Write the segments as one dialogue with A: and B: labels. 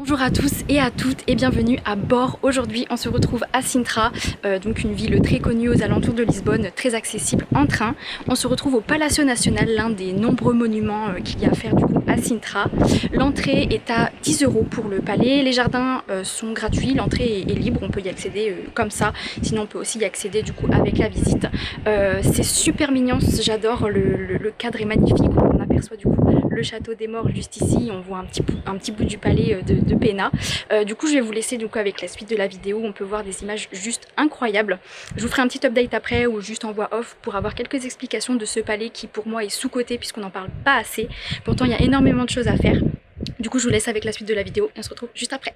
A: Bonjour à tous et à toutes et bienvenue à bord. Aujourd'hui on se retrouve à Sintra, donc une ville très connue aux alentours de Lisbonne, très accessible en train. On se retrouve au Palacio Nacional, l'un des nombreux monuments qu'il y a à faire du coup à Sintra. L'entrée est à 10 € pour le palais, les jardins sont gratuits, l'entrée est libre, on peut y accéder comme ça, sinon on peut aussi y accéder du coup avec la visite. C'est super mignon, j'adore, le cadre est magnifique, on aperçoit du coup le château des morts juste ici, on voit un petit bout du palais de Pena. Du coup je vais vous laisser du coup avec la suite de la vidéo, on peut voir des images juste incroyables. Je vous ferai un petit update après ou juste en voix off pour avoir quelques explications de ce palais qui pour moi est sous-coté puisqu'on n'en parle pas assez. Pourtant il y a énormément de choses à faire. Du coup je vous laisse avec la suite de la vidéo et on se retrouve juste après.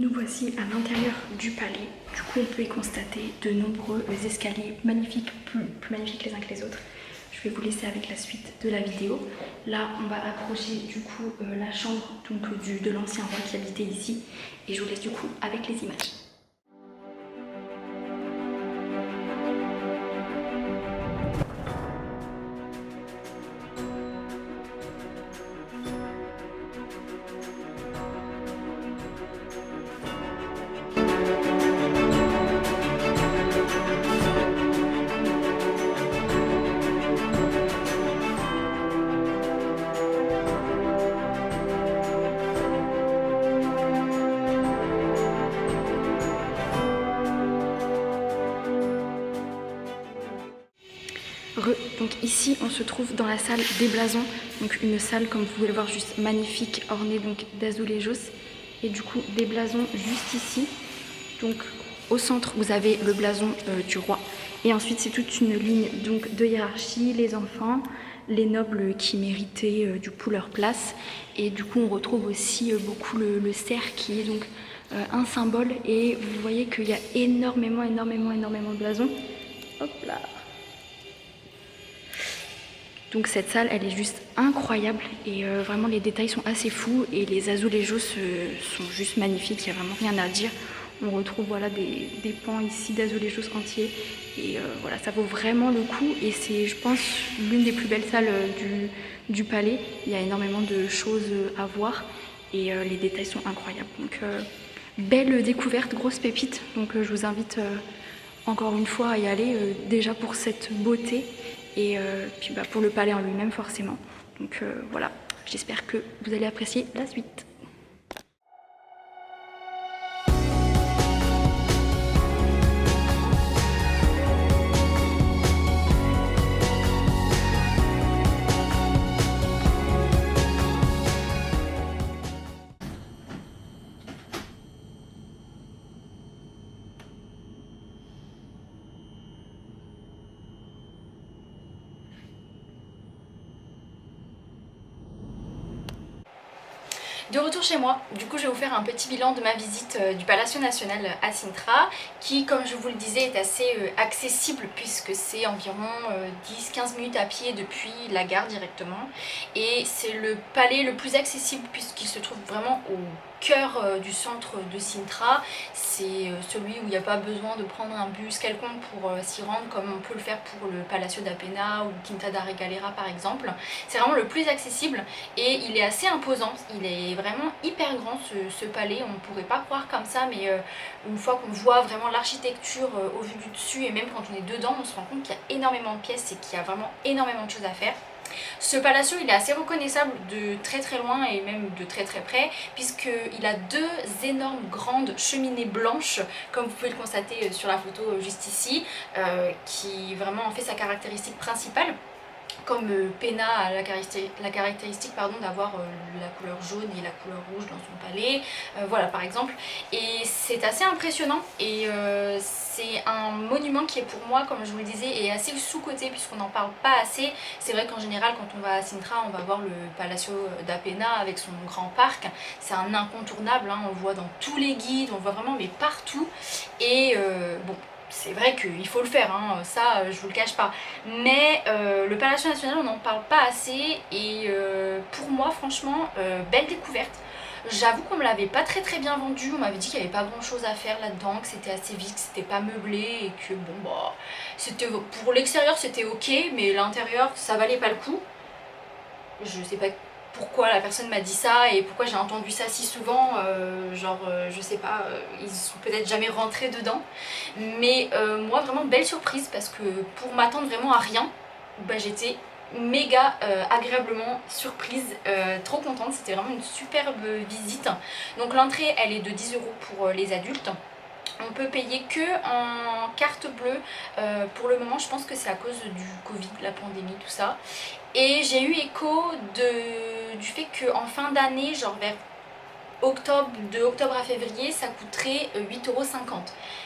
A: Nous voici à l'intérieur du palais. Du coup, on peut y constater de nombreux escaliers magnifiques, plus magnifiques les uns que les autres. Je vais vous laisser avec la suite de la vidéo. Là, on va approcher du coup la chambre donc, de l'ancien roi qui habitait ici. Et je vous laisse du coup avec les images. Donc ici on se trouve dans la salle des blasons, donc une salle comme vous pouvez le voir juste magnifique, ornée donc d'azulejos et du coup des blasons juste ici. Donc au centre vous avez le blason du roi et ensuite c'est toute une ligne donc de hiérarchie, les enfants, les nobles qui méritaient du coup leur place et du coup on retrouve aussi beaucoup le cerf qui est donc un symbole et vous voyez qu'il y a énormément de blasons. Hop là. Donc cette salle elle est juste incroyable et vraiment les détails sont assez fous et les azulejos sont juste magnifiques, il n'y a vraiment rien à dire. On retrouve voilà, des pans ici d'azulejos entiers et voilà, ça vaut vraiment le coup et c'est je pense l'une des plus belles salles du palais. Il y a énormément de choses à voir et les détails sont incroyables. Donc belle découverte, grosse pépite, donc je vous invite encore une fois à y aller déjà pour cette beauté. Et puis pour le palais en lui-même forcément. Donc voilà, j'espère que vous allez apprécier la suite. De retour chez moi, du coup je vais vous faire un petit bilan de ma visite du Palacio Nacional à Sintra qui comme je vous le disais est assez accessible puisque c'est environ 10-15 minutes à pied depuis la gare directement et c'est le palais le plus accessible puisqu'il se trouve vraiment au cœur du centre de Sintra. C'est celui où il n'y a pas besoin de prendre un bus quelconque pour s'y rendre, comme on peut le faire pour le Palacio da Pena ou Quinta da Regalera par exemple. C'est vraiment le plus accessible et il est assez imposant. Il est vraiment hyper grand ce palais, on ne pourrait pas croire comme ça, mais une fois qu'on voit vraiment l'architecture au vu du dessus et même quand on est dedans, on se rend compte qu'il y a énormément de pièces et qu'il y a vraiment énormément de choses à faire. Ce palacio il est assez reconnaissable de très très loin et même de très très près, puisqu'il a deux énormes grandes cheminées blanches, comme vous pouvez le constater sur la photo juste ici, qui vraiment en fait sa caractéristique principale. Comme Pena a la caractéristique d'avoir la couleur jaune et la couleur rouge dans son palais, voilà par exemple. Et c'est assez impressionnant et c'est un monument qui est pour moi, comme je vous le disais, est assez sous-coté puisqu'on n'en parle pas assez. C'est vrai qu'en général quand on va à Sintra, on va voir le Palacio da Pena avec son grand parc. C'est un incontournable, hein, on le voit dans tous les guides, on le voit vraiment mais partout. Et bon, c'est vrai qu'il faut le faire, hein, ça je vous le cache pas. Mais le Palacio National on n'en parle pas assez et pour moi franchement belle découverte. J'avoue qu'on me l'avait pas très très bien vendu, on m'avait dit qu'il n'y avait pas grand chose à faire là-dedans, que c'était assez vide, que c'était pas meublé et que bon bah c'était pour l'extérieur c'était ok mais l'intérieur ça valait pas le coup. Je sais pas pourquoi la personne m'a dit ça et pourquoi j'ai entendu ça si souvent, je sais pas, ils sont peut-être jamais rentrés dedans. Mais moi vraiment belle surprise parce que pour m'attendre vraiment à rien, bah, j'étais méga agréablement surprise, trop contente, c'était vraiment une superbe visite. Donc l'entrée elle est de 10 € pour les adultes. On peut payer que en carte bleue pour le moment, je pense que c'est à cause du Covid, la pandémie, tout ça. Et j'ai eu écho du fait qu'en fin d'année, genre vers octobre, de octobre à février, ça coûterait 8,50 €.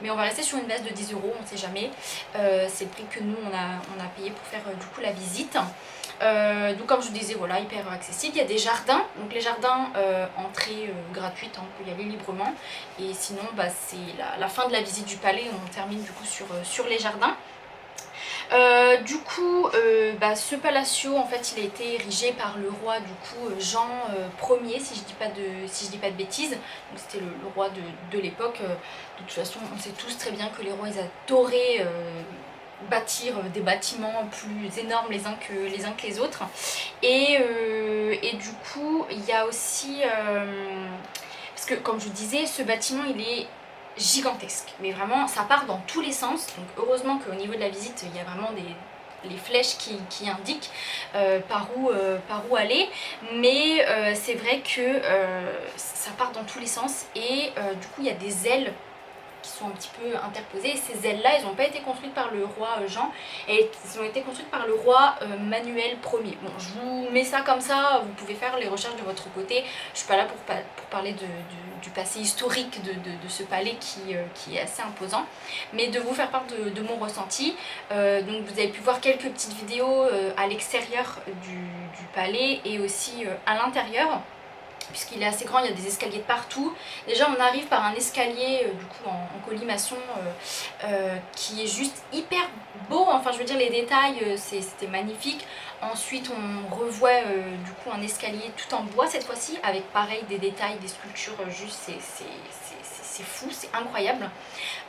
A: Mais on va rester sur une base de 10 €, on ne sait jamais. C'est le prix que nous on a payé pour faire du coup la visite. Donc comme je vous disais, voilà, hyper accessible. Il y a des jardins, donc les jardins entrée gratuite, hein, on peut y aller librement. Et sinon bah, c'est la fin de la visite du palais, on termine du coup sur les jardins. Du coup, bah, ce palacio en fait il a été érigé par le roi du coup Jean Ier si je dis pas de bêtises. Donc c'était le roi de l'époque. De toute façon on sait tous très bien que les rois ils adoraient bâtir des bâtiments plus énormes les uns que les autres. Et du coup il y a aussi parce que comme je vous disais ce bâtiment il est gigantesque, mais vraiment ça part dans tous les sens. Donc heureusement qu'au niveau de la visite il y a vraiment les flèches qui indiquent par où aller, mais c'est vrai que ça part dans tous les sens et du coup il y a des ailes qui sont un petit peu interposées et ces ailes là elles n'ont pas été construites par le roi Jean, elles ont été construites par le roi Manuel Ier. Bon, je vous mets ça comme ça, vous pouvez faire les recherches de votre côté, je suis pas là pour parler du passé historique de ce palais qui est assez imposant, mais de vous faire part de mon ressenti. Donc vous avez pu voir quelques petites vidéos à l'extérieur du palais et aussi à l'intérieur, puisqu'il est assez grand, il y a des escaliers de partout. Déjà on arrive par un escalier du coup en colimaçon qui est juste hyper beau, enfin je veux dire les détails c'était magnifique. Ensuite on revoit du coup un escalier tout en bois cette fois-ci avec pareil des détails, des sculptures, juste c'est fou, c'est incroyable.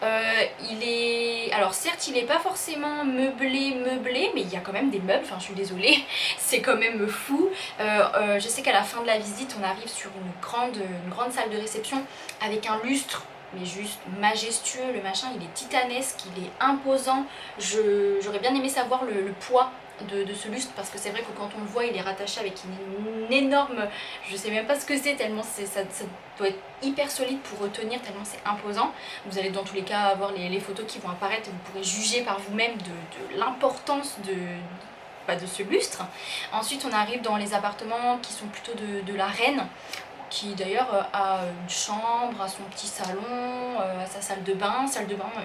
A: Alors certes il n'est pas forcément meublé, mais il y a quand même des meubles, enfin je suis désolée, c'est quand même fou. Je sais qu'à la fin de la visite on arrive sur une grande salle de réception avec un lustre mais juste majestueux, le machin il est titanesque, il est imposant. J'aurais bien aimé savoir le poids de ce lustre parce que c'est vrai que quand on le voit il est rattaché avec une énorme, je sais même pas ce que c'est tellement ça doit être hyper solide pour retenir tellement c'est imposant. Vous allez dans tous les cas avoir les photos qui vont apparaître et vous pourrez juger par vous-même de l'importance de ce lustre. Ensuite on arrive dans les appartements qui sont plutôt de la reine, qui d'ailleurs a une chambre, a son petit salon, a sa salle de bain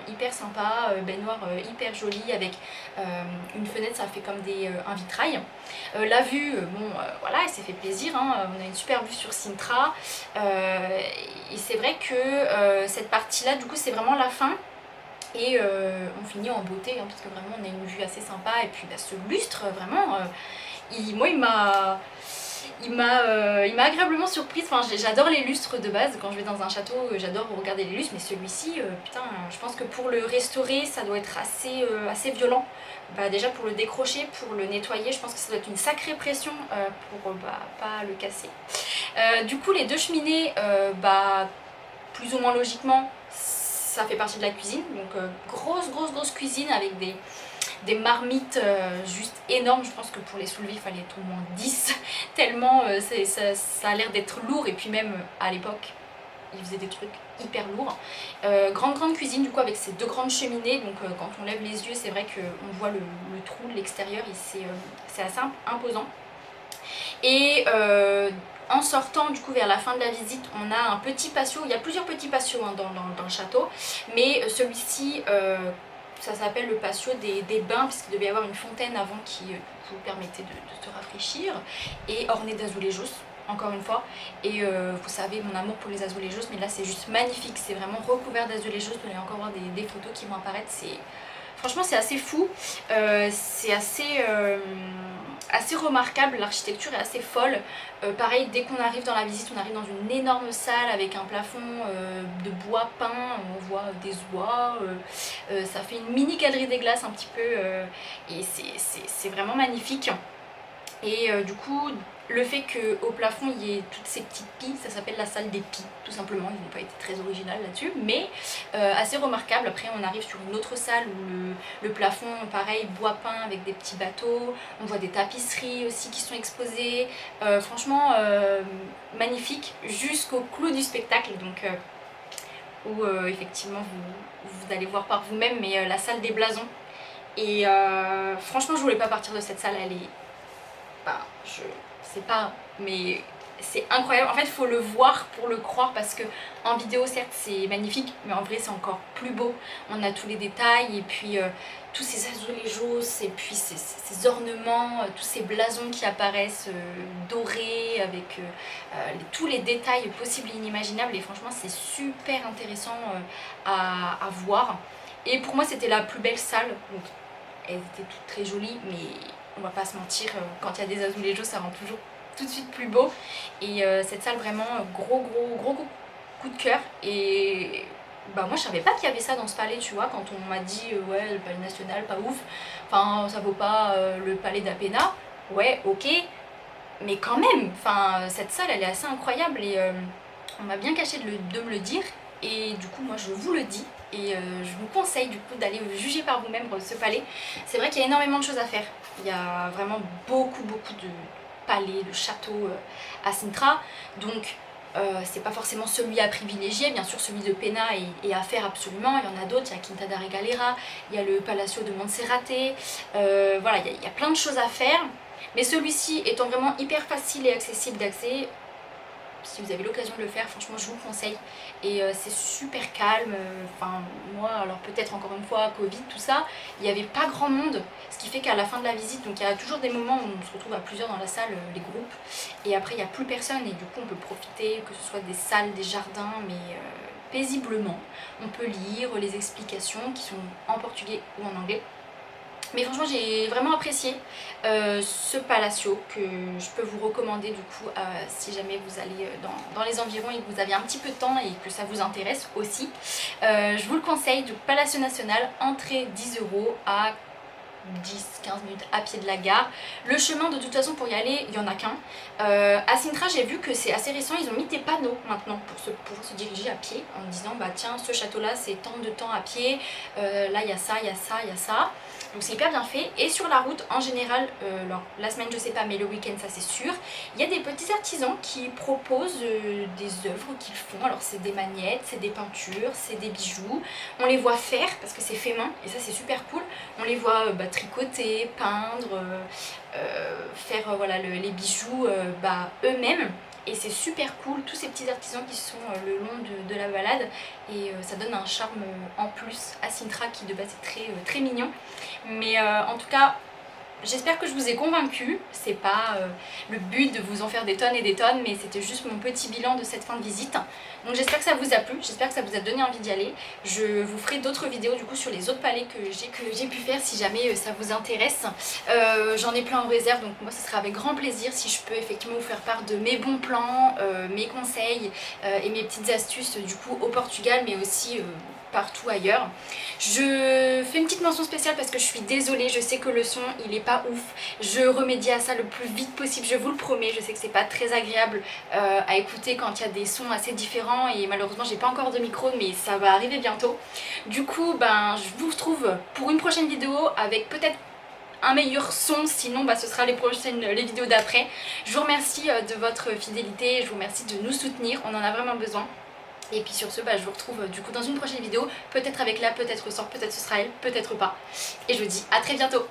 A: hyper sympa, baignoire hyper jolie avec une fenêtre, ça fait comme un vitrail. La vue, bon voilà, elle s'est fait plaisir, hein, on a une super vue sur Sintra, et c'est vrai que cette partie là du coup c'est vraiment la fin. Et on finit en beauté, hein, parce que vraiment on a une vue assez sympa. Et puis bah, ce lustre, vraiment, moi il m'a... il m'a agréablement surprise. Enfin, j'adore les lustres de base. Quand je vais dans un château, j'adore regarder les lustres. Mais celui-ci, putain, je pense que pour le restaurer, ça doit être assez violent. Bah, déjà pour le décrocher, pour le nettoyer, je pense que ça doit être une sacrée pression pour pas le casser. Du coup, les deux cheminées, bah, plus ou moins logiquement, ça fait partie de la cuisine. Donc grosse cuisine avec des marmites juste énormes. Je pense que pour les soulever il fallait être au moins 10 tellement ça a l'air d'être lourd. Et puis même à l'époque ils faisaient des trucs hyper lourds. Grande cuisine du coup avec ces deux grandes cheminées. Donc quand on lève les yeux c'est vrai qu'on voit le trou de l'extérieur et c'est assez imposant. Et en sortant du coup vers la fin de la visite, on a un petit patio. Il y a plusieurs petits patios hein, dans le château, mais celui-ci ça s'appelle le patio des bains, puisqu'il devait y avoir une fontaine avant qui vous permettait de se rafraîchir, et orné d'azulejos, encore une fois. Et vous savez mon amour pour les azulejos, mais là c'est juste magnifique, c'est vraiment recouvert d'azulejos. Vous allez encore voir des photos qui vont apparaître. Franchement c'est assez fou, c'est assez remarquable, l'architecture est assez folle. Pareil, dès qu'on arrive dans la visite, on arrive dans une énorme salle avec un plafond de bois peint, on voit des oies, ça fait une mini galerie des glaces un petit peu, et c'est vraiment magnifique. Et du coup, le fait qu'au plafond il y ait toutes ces petites pies, ça s'appelle la salle des pies, tout simplement. Ils n'ont pas été très originales là-dessus, mais assez remarquable. Après, on arrive sur une autre salle où le plafond, pareil, bois peint avec des petits bateaux. On voit des tapisseries aussi qui sont exposées. Franchement, magnifique, jusqu'au clou du spectacle. Donc, où effectivement, vous allez voir par vous-même, mais la salle des blasons. Et franchement, je voulais pas partir de cette salle, elle est... Bah, je sais pas, mais c'est incroyable. En fait, il faut le voir pour le croire, parce que en vidéo, certes, c'est magnifique, mais en vrai, c'est encore plus beau. On a tous les détails, et puis tous ces azulejos, et puis ces ornements, tous ces blasons qui apparaissent dorés, avec tous les détails possibles et inimaginables. Et franchement, c'est super intéressant à voir. Et pour moi, c'était la plus belle salle. Donc, elles étaient toutes très jolies, mais on va pas se mentir, quand il y a des azulejos ça rend toujours tout de suite plus beau. Et cette salle vraiment gros coup de cœur. Et bah moi je savais pas qu'il y avait ça dans ce palais, tu vois. Quand on m'a dit ouais le palais national pas ouf, enfin ça vaut pas le palais d'Apena, ouais ok, mais quand même, enfin cette salle elle est assez incroyable. Et on m'a bien caché de me le dire, et du coup moi je vous le dis. Et je vous conseille du coup d'aller juger par vous-même ce palais. C'est vrai qu'il y a énormément de choses à faire. Il y a vraiment beaucoup de palais, de châteaux à Sintra. Donc c'est pas forcément celui à privilégier. Bien sûr celui de Pena est à faire absolument. Il y en a d'autres, il y a Quinta da Regalera, il y a le Palacio de Monserrate. Voilà, il y a plein de choses à faire. Mais celui-ci étant vraiment hyper facile et accessible d'accès, si vous avez l'occasion de le faire, franchement je vous le conseille. Et c'est super calme. Enfin moi, alors peut-être encore une fois Covid, tout ça, il n'y avait pas grand monde, ce qui fait qu'à la fin de la visite, donc il y a toujours des moments où on se retrouve à plusieurs dans la salle, les groupes, et après il n'y a plus personne, et du coup on peut profiter, que ce soit des salles, des jardins, mais paisiblement. On peut lire les explications qui sont en portugais ou en anglais. Mais franchement j'ai vraiment apprécié ce palacio, que je peux vous recommander du coup si jamais vous allez dans les environs et que vous avez un petit peu de temps et que ça vous intéresse aussi. Je vous le conseille, du Palacio National, entrée 10 € à 10-15 minutes à pied de la gare. Le chemin de toute façon pour y aller, il n'y en a qu'un. À Sintra j'ai vu que c'est assez récent, ils ont mis des panneaux maintenant pour se diriger à pied, en disant bah tiens ce château là c'est tant de temps à pied, là il y a ça, il y a ça, il y a ça. Donc c'est hyper bien fait. Et sur la route en général, alors, la semaine je sais pas mais le week-end ça c'est sûr, il y a des petits artisans qui proposent des œuvres qu'ils font. Alors c'est des magnettes, c'est des peintures, c'est des bijoux. On les voit faire parce que c'est fait main et ça c'est super cool. On les voit tricoter, peindre, faire voilà, les bijoux eux-mêmes. Et c'est super cool, tous ces petits artisans qui sont le long de la balade. Et ça donne un charme en plus à Sintra qui de base est très mignon. Mais en tout cas, J'espère que je vous ai convaincu, c'est pas le but de vous en faire des tonnes et des tonnes, mais c'était juste mon petit bilan de cette fin de visite. Donc j'espère que ça vous a plu, j'espère que ça vous a donné envie d'y aller. Je vous ferai d'autres vidéos du coup sur les autres palais que j'ai pu faire si jamais ça vous intéresse. J'en ai plein en réserve, donc moi ce sera avec grand plaisir si je peux effectivement vous faire part de mes bons plans, mes conseils et mes petites astuces du coup au Portugal, mais aussi partout ailleurs. Je fais une petite mention spéciale parce que je suis désolée, je sais que le son il est pas ouf. Je remédie à ça le plus vite possible, je vous le promets. Je sais que c'est pas très agréable à écouter quand il y a des sons assez différents et malheureusement j'ai pas encore de micro, mais ça va arriver bientôt. Du coup je vous retrouve pour une prochaine vidéo avec peut-être un meilleur son, sinon ce sera les vidéos d'après. Je vous remercie de votre fidélité, je vous remercie de nous soutenir, on en a vraiment besoin. Et puis sur ce, je vous retrouve du coup dans une prochaine vidéo, peut-être avec la, peut-être sans, peut-être ce sera elle, peut-être pas. Et je vous dis à très bientôt.